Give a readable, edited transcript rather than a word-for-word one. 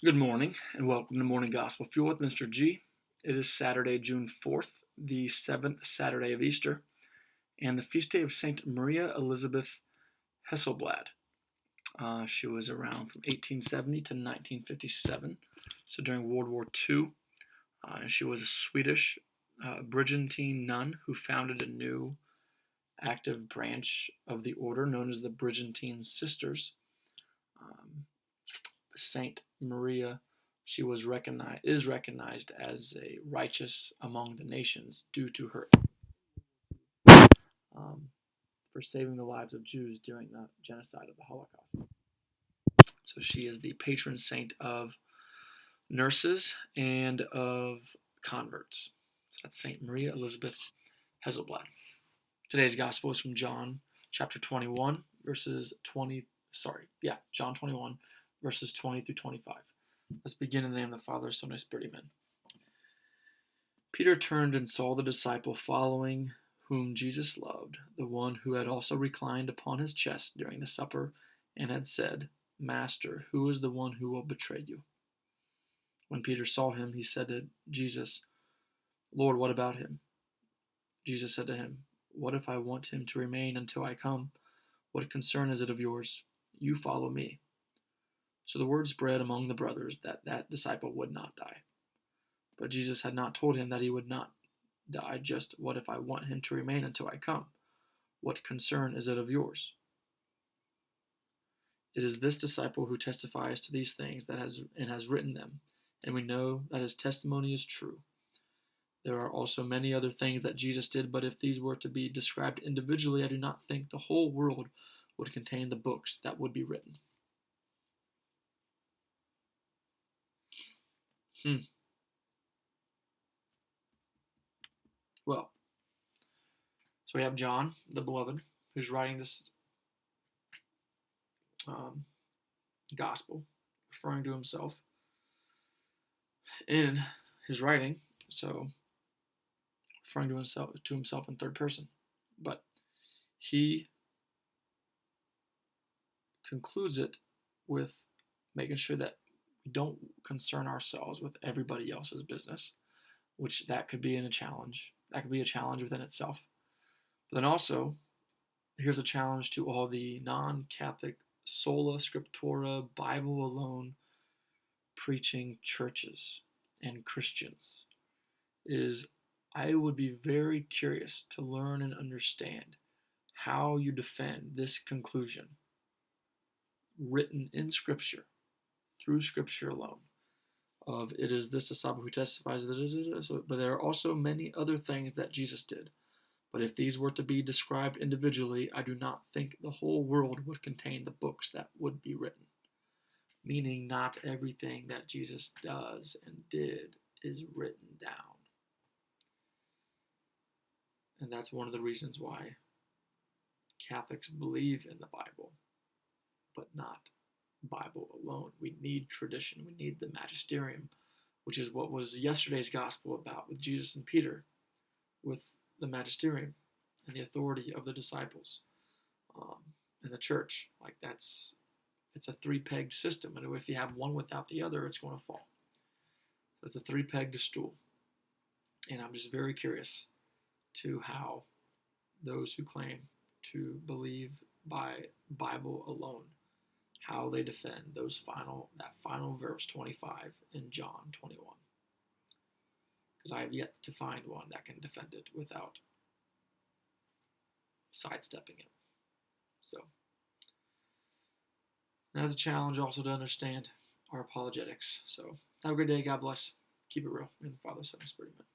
Good morning, and welcome to Morning Gospel Fuel with Mr. G. It is Saturday, June 4th, the 7th Saturday of Easter, and the feast day of Saint Maria Elizabeth Hesselblad. She was around from 1870 to 1957, so during World War II. She was a Swedish Brigittine nun who founded a new active branch of the order known as the Brigittine Sisters. Um, Saint Maria, she is recognized as a righteous among the nations due to her um, for saving the lives of Jews during the genocide of the Holocaust. So she is the patron saint of nurses and of converts. So that's Saint Maria Elizabeth Hesselblad. Today's gospel is from John chapter 21, John 21, verses 20 through 25. Let's begin in the name of the Father, Son, and Spirit. Amen. Peter turned and saw the disciple following, whom Jesus loved, the one who had also reclined upon his chest during the supper, and had said, Master, who is the one who will betray you? When Peter saw him, he said to Jesus, Lord, what about him? Jesus said to him, What if I want him to remain until I come? What concern is it of yours? You follow me. So the word spread among the brothers that disciple would not die. But Jesus had not told him that he would not die, just what if I want him to remain until I come? What concern is it of yours? It is this disciple who testifies to these things has written them, and we know that his testimony is true. There are also many other things that Jesus did, but if these were to be described individually, I do not think the whole world would contain the books that would be written. Well, so we have John, the beloved, who's writing this gospel, referring to himself in his writing, so referring to himself in third person. But he concludes it with making sure that we don't concern ourselves with everybody else's business, which that could be a challenge. That could be a challenge within itself. But then also, here's a challenge to all the non-Catholic sola scriptura, Bible alone preaching churches and Christians, is I would be very curious to learn and understand how you defend this conclusion written in Scripture, through Scripture alone, of it is this disciple who testifies that it is, but there are also many other things that Jesus did. But if these were to be described individually, I do not think the whole world would contain the books that would be written. Meaning, not everything that Jesus does and did is written down. And that's one of the reasons why Catholics believe in the Bible, but not Bible alone. We need tradition. We need the magisterium, which is what was yesterday's gospel about with Jesus and Peter, with the magisterium and the authority of the disciples and the church. Like it's a three-pegged system, and if you have one without the other, it's going to fall. So it's a three-pegged stool, and I'm just very curious to how those who claim to believe by Bible alone, how they defend that final verse 25 in John 21. Because I have yet to find one that can defend it without sidestepping it. So that's a challenge also to understand our apologetics. So have a great day. God bless. Keep it real. In the Father, Son, and Spirit. Amen.